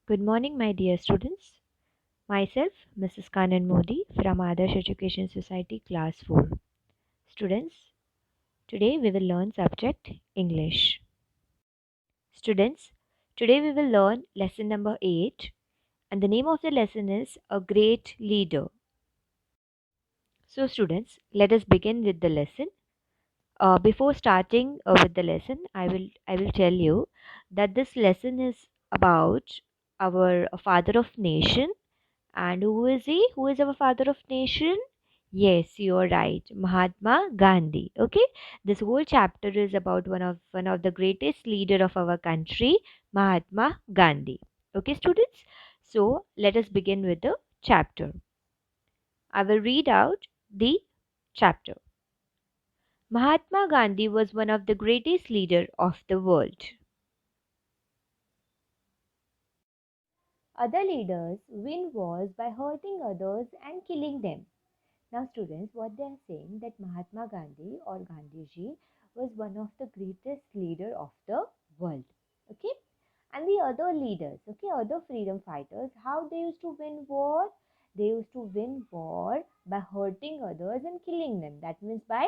Good morning, my dear students. Myself, Mrs. Kanan Modi from Adarsh Education Society, Class 4. Students, today we will learn subject English. Students, today we will learn lesson number 8, and the name of the lesson is A Great Leader. So, students, let us begin with the lesson. Before starting with the lesson, I will tell you that this lesson is about our father of nation. And who is he? Who is our father of nation? Yes, you're right. Mahatma Gandhi. Okay. This whole chapter is about one of the greatest leader of our country, Mahatma Gandhi. Okay, students? So let us begin with the chapter. I will read out the chapter. Mahatma Gandhi was one of the greatest leader of the world. Other leaders win wars by hurting others and killing them. Now, students, what they are saying that Mahatma Gandhi or Gandhiji was one of the greatest leader of the world. Okay, and the other leaders, okay, other freedom fighters, how they used to win war? They used to win war by hurting others and killing them. That means by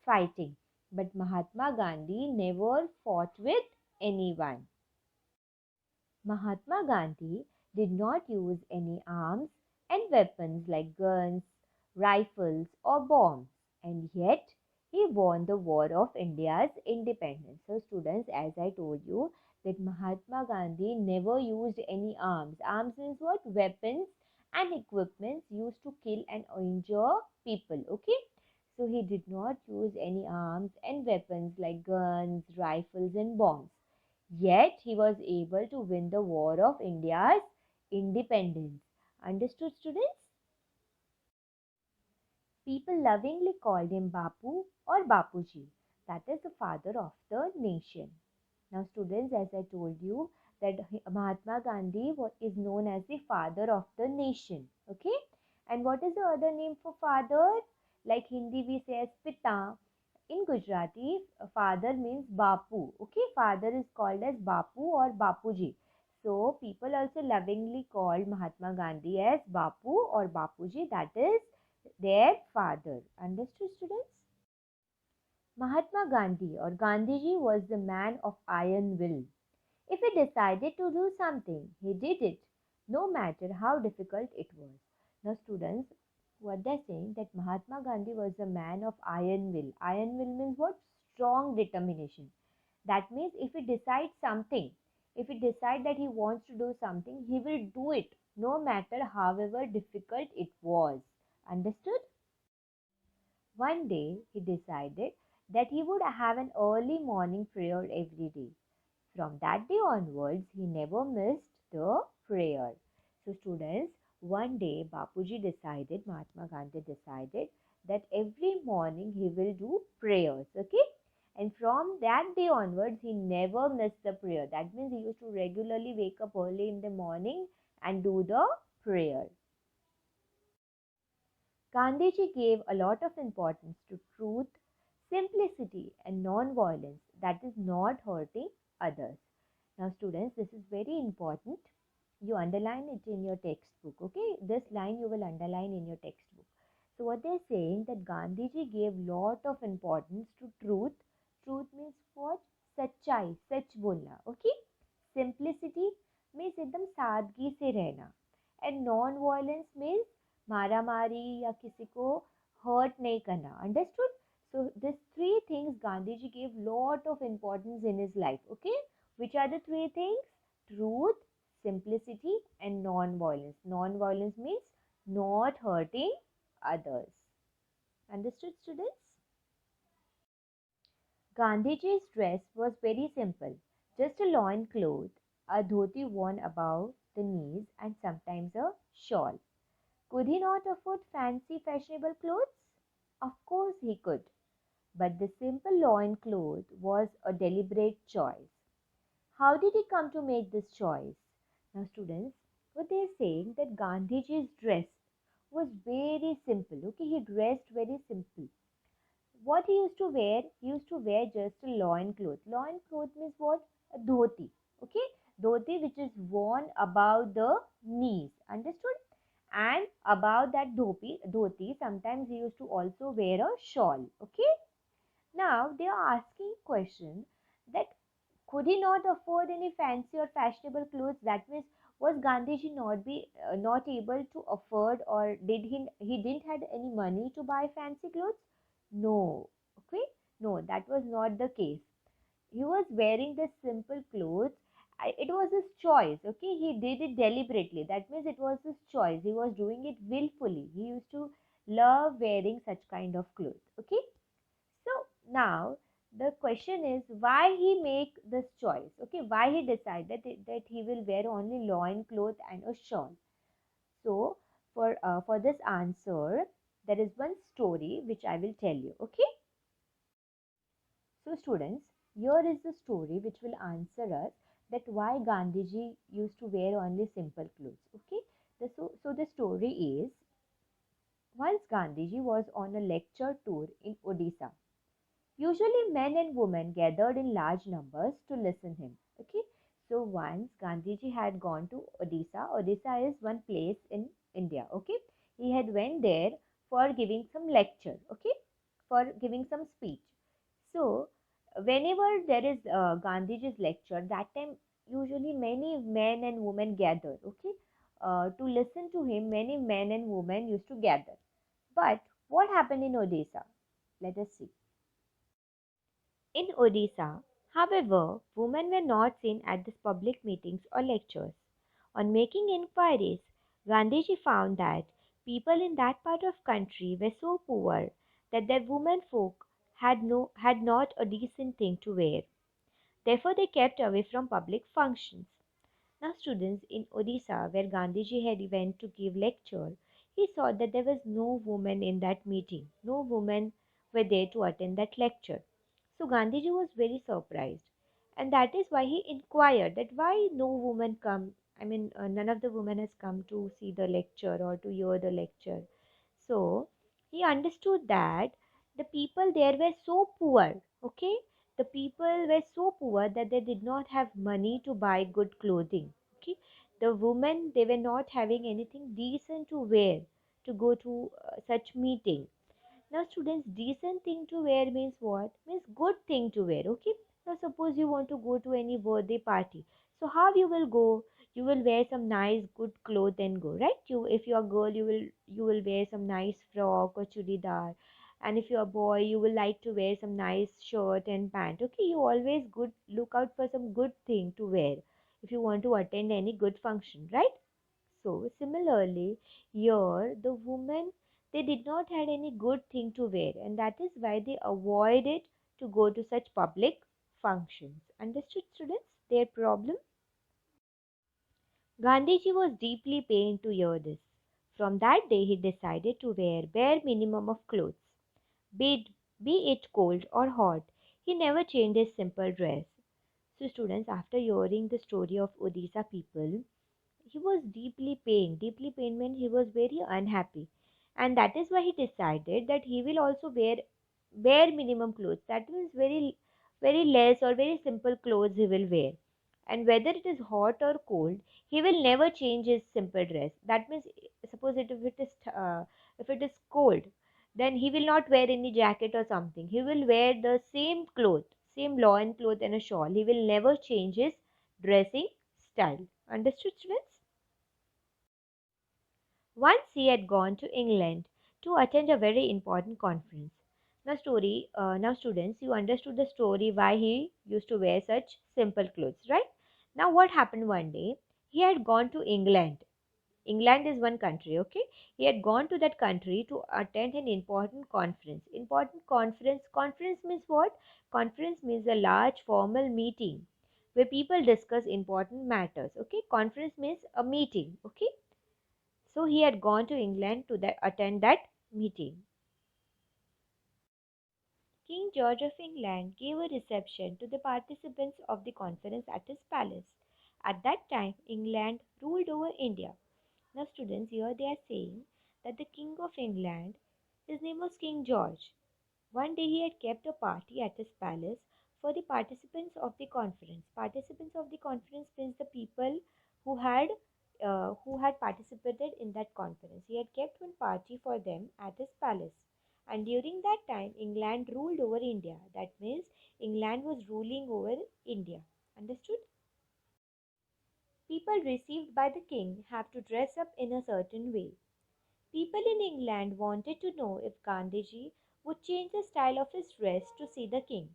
fighting. But Mahatma Gandhi never fought with anyone. Mahatma Gandhi did not use any arms and weapons like guns, rifles, or bombs, and yet he won the war of India's independence. So, students, as I told you, that Mahatma Gandhi never used any arms. Arms is what? Weapons and equipments used to kill and injure people. Okay, so he did not use any arms and weapons like guns, rifles, and bombs. Yet he was able to win the war of India's independence. Understood, students? People lovingly called him Bapu or Bapuji. That is the father of the nation. Now, students, as I told you, that Mahatma Gandhi is known as the father of the nation. Okay? And what is the other name for father? Like Hindi, we say as Pita. In Gujarati, father means Bapu. Okay? Father is called as Bapu or Bapuji. So, people also lovingly called Mahatma Gandhi as Bapu or Bapuji. That is their father. Understood, students? Mahatma Gandhi or Gandhiji was the man of iron will. If he decided to do something, he did it, no matter how difficult it was. Now, students, what they're saying that Mahatma Gandhi was a man of iron will. Iron will means what? Strong determination. That means if he decides something, if he decides that he wants to do something, he will do it, no matter however difficult it was. Understood? One day he decided that he would have an early morning prayer every day. From that day onwards, he never missed the prayer. So, students, one day Mahatma Gandhi decided that every morning he will do prayers. Okay? And from that day onwards, he never missed the prayer. That means he used to regularly wake up early in the morning and do the prayer. Gandhiji gave a lot of importance to truth, simplicity, and non-violence, that is, not hurting others. Now, students, this is very important. You underline it in your textbook, okay? This line you will underline in your textbook. So, what they're saying that Gandhiji gave lot of importance to truth. Truth means what? सच्चाई, सच बोलना, okay? Simplicity means एकदम सादगी से रहना. And non-violence means मारा मारी या किसी को hurt नहीं करना. Understood? So these three things Gandhi ji gave lot of importance in his life. Okay, which are the three things? Truth, simplicity, and non-violence. Non-violence means not hurting others. Understood, students? Gandhiji's dress was very simple, just a loin cloth, a dhoti worn above the knees, and sometimes a shawl. Could he not afford fancy fashionable clothes? Of course he could. But the simple loin cloth was a deliberate choice. How did he come to make this choice? Now, students, what they are saying that Gandhiji's dress was very simple. Okay, he dressed very simple. What he used to wear? He used to wear just a loin cloth. Loin cloth means what? A dhoti. Okay, Dhoti which is worn above the knees. Understood? And above that dhoti, sometimes he used to also wear a shawl. Okay? Now they are asking question that could he not afford any fancy or fashionable clothes? That means was Gandhiji not able to afford, or did he didn't had any money to buy fancy clothes? No. Okay? No, that was not the case. He was wearing the simple clothes. It was his choice. Okay, he did it deliberately. That means it was his choice. He was doing it willfully. He used to love wearing such kind of clothes. Okay, so now the question is why he make this choice. Okay, why he decided that he will wear only loin cloth and a shawl. So for this answer, there is one story which I will tell you. Okay. So students, here is the story which will answer us that why Gandhiji used to wear only simple clothes. Okay. So the story is once Gandhiji was on a lecture tour in Odisha. Usually men and women gathered in large numbers to listen him. Okay. So once Gandhiji had gone to Odisha. Odisha is one place in India. Okay. He had went there for giving some lecture. Okay. For giving some speech. So whenever there is Gandhiji's lecture, that time usually many men and women gather. Okay. To listen to him, many men and women used to gather. But what happened in Odisha? Let us see. In Odisha, however, women were not seen at these public meetings or lectures. On making inquiries, Gandhiji found that people in that part of country were so poor that their women folk had not a decent thing to wear. Therefore, they kept away from public functions. Now, students in Odisha, where Gandhiji had went to give lecture, he saw that there was no woman in that meeting. No women were there to attend that lecture. So Gandhiji was very surprised, and that is why he inquired that why no woman come. I mean, none of the women has come to see the lecture or to hear the lecture. So he understood that the people there were so poor. Okay, the people were so poor that they did not have money to buy good clothing. Okay, the women they were not having anything decent to wear to go to such meeting. Now, students, decent thing to wear means what? Means good thing to wear. Okay. Now, suppose you want to go to any birthday party. So, how you will go? You will wear some nice, good clothes and go, right? You, if you are a girl, you will wear some nice frock or churidar, and if you are a boy, you will like to wear some nice shirt and pant. Okay, you always good look out for some good thing to wear if you want to attend any good function, right? So similarly, here the women they did not had any good thing to wear, and that is why they avoided to go to such public functions. Understood, students? Their problem? Gandhiji was deeply pained to hear this. From that day, he decided to wear bare minimum of clothes, be it cold or hot. He never changed his simple dress. So, students, after hearing the story of Odisha people, he was deeply pained means he was very unhappy, and that is why he decided that he will also wear bare minimum clothes. That means very less or very simple clothes he will wear, and whether it is hot or cold, he will never change his simple dress. That means suppose if it is cold, then he will not wear any jacket or something. He will wear the same cloth, same loin cloth and a shawl. He will never change his dressing style. Understood, students? Once he had gone to England to attend a very important conference. Now students, you understood the story why he used to wear such simple clothes, right? Now what happened one day? He had gone to England. England is one country, okay? He had gone to that country to attend an important conference. Conference means what? Conference means a large formal meeting where people discuss important matters, okay? Conference means a meeting, okay? So he had gone to England to attend that meeting. King George of England gave a reception to the participants of the conference at his palace. At that time, England ruled over India. Now, students, here they are saying that the King of England, his name was King George. One day he had kept a party at his palace for the participants of the conference. Participants of the conference means the people who had participated in that conference. He had kept one party for them at his palace. And during that time, England ruled over India. That means England was ruling over India. Understood? People received by the king have to dress up in a certain way. People in England wanted to know if Gandhiji would change the style of his dress to see the king.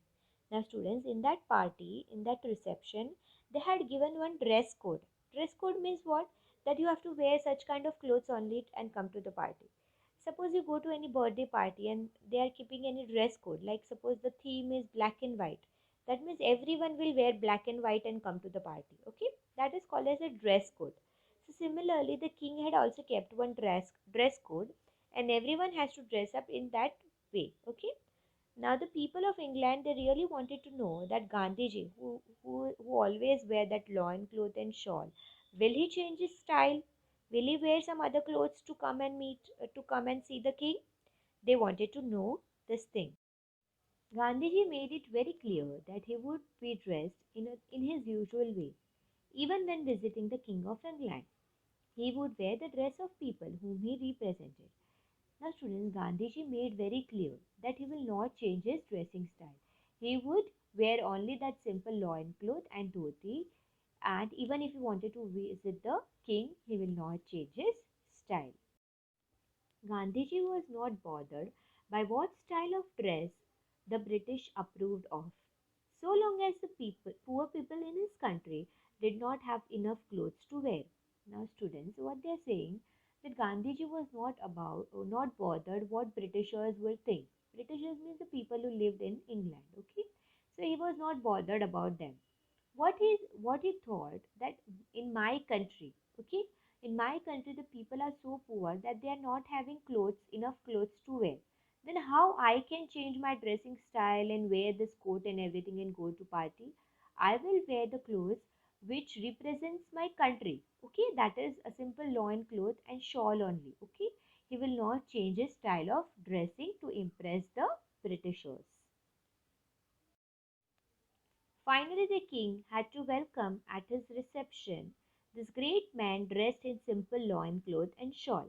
Now, students, in that party, in that reception, they had given one dress code. Dress code means what? That you have to wear such kind of clothes only and come to the party. Suppose you go to any birthday party and they are keeping any dress code, like suppose the theme is black and white. That means everyone will wear black and white and come to the party. Okay? That is called as a dress code. So similarly, the king had also kept one dress code, and everyone has to dress up in that way. Okay. Now the people of England, they really wanted to know that Gandhiji, who always wear that loin cloth and shawl, will he change his style? Will he wear some other clothes to come and to come and see the king? They wanted to know this thing. Gandhiji made it very clear that he would be dressed in his usual way, even when visiting the King of England. He would wear the dress of people whom he represented. Now, students, Gandhiji made very clear that he will not change his dressing style. He would wear only that simple loin cloth and dhoti, and even if he wanted to visit the king, he will not change his style. Gandhiji was not bothered by what style of dress the British approved of, so long as the poor people in his country did not have enough clothes to wear. Now, students, what they are saying that Gandhiji was not bothered what Britishers will think. Britishers means the people who lived in England. Okay, so he was not bothered about them. What he thought that in my country, okay, in my country the people are so poor that they are not having enough clothes to wear. Then how I can change my dressing style and wear this coat and everything and go to party? I will wear the clothes which represents my country. Okay, that is a simple loin cloth and shawl only. Okay, he will not change his style of dressing to impress the Britishers. Finally, the king had to welcome at his reception this great man dressed in simple loin cloth and shawl.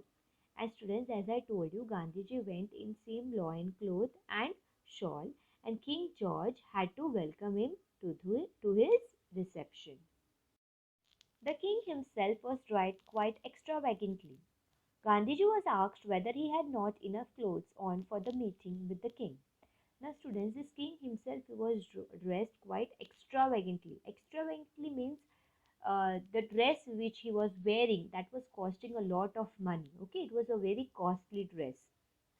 And students, as I told you, Gandhiji went in same loin cloth and shawl, and King George had to welcome him to his reception. The king himself was dressed quite extravagantly. Gandhiji was asked whether he had not enough clothes on for the meeting with the king. Now, students, this king himself was dressed quite extravagantly. Extravagantly means the dress which he was wearing that was costing a lot of money. Okay, it was a very costly dress.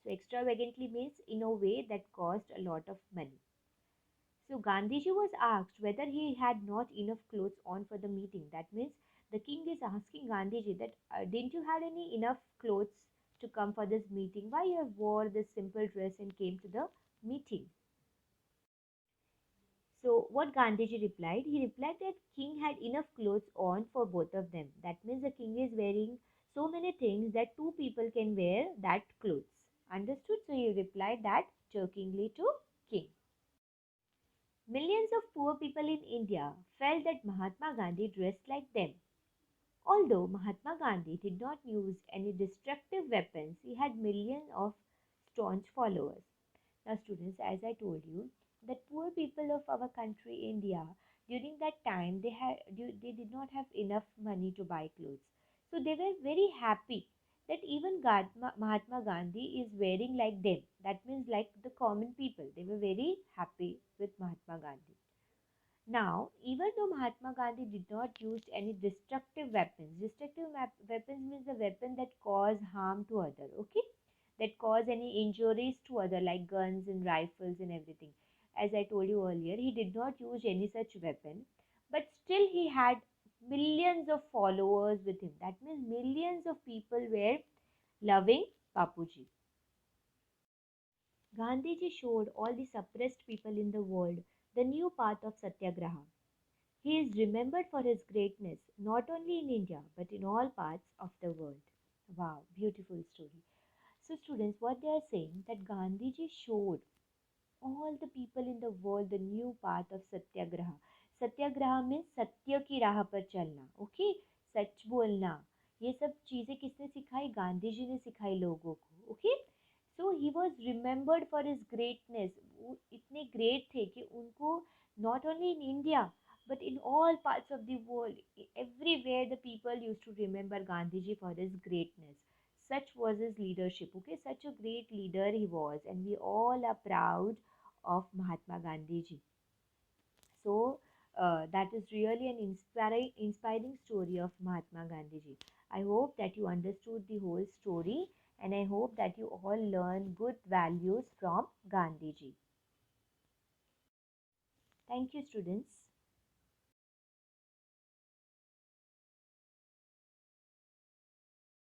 So, extravagantly means in a way that cost a lot of money. So, Gandhiji was asked whether he had not enough clothes on for the meeting. That means the king is asking Gandhiji that didn't you had any enough clothes to come for this meeting? Why you have wore this simple dress and came to the meeting? So what Gandhiji replied? He replied that king had enough clothes on for both of them. That means the king is wearing so many things that two people can wear that clothes. Understood? So he replied that jokingly to king. Millions of poor people in India felt that Mahatma Gandhi dressed like them. Although Mahatma Gandhi did not use any destructive weapons, he had millions of staunch followers. Now, students, as I told you, that poor people of our country, India, during that time they did not have enough money to buy clothes. So they were very happy that even Mahatma Gandhi is wearing like them. That means like the common people. They were very happy with Mahatma Gandhi. Now, even though Mahatma Gandhi did not use any destructive weapons, weapons means the weapon that cause harm to other, okay? That cause any injuries to other like guns and rifles and everything. As I told you earlier, he did not use any such weapon, but still he had millions of followers with him. That means millions of people were loving Bapuji. Gandhiji showed all the suppressed people in the world the new path of Satyagraha. He is remembered for his greatness not only in India but in all parts of the world. Wow, beautiful story. So, students, what they are saying that Gandhiji showed. all the people in the world the new path of satyagraha. सत्याग्रह में सत्य की राह पर चलना, okay, सच बोलना। ये सब चीजें किसने सिखाई? गांधी जी ने सिखाई लोगों को, okay. So he was remembered for his greatness. वो इतने ग्रेट थे कि उनको not only in India but in all parts of the world, everywhere the people used to remember Gandhiji for his greatness. Such was his leadership, okay? Such a great leader he was, and we all are proud of Mahatma Gandhi ji. So, that is really an inspiring story of Mahatma Gandhi ji. I hope that you understood the whole story, and I hope that you all learn good values from Gandhi ji. Thank you, students.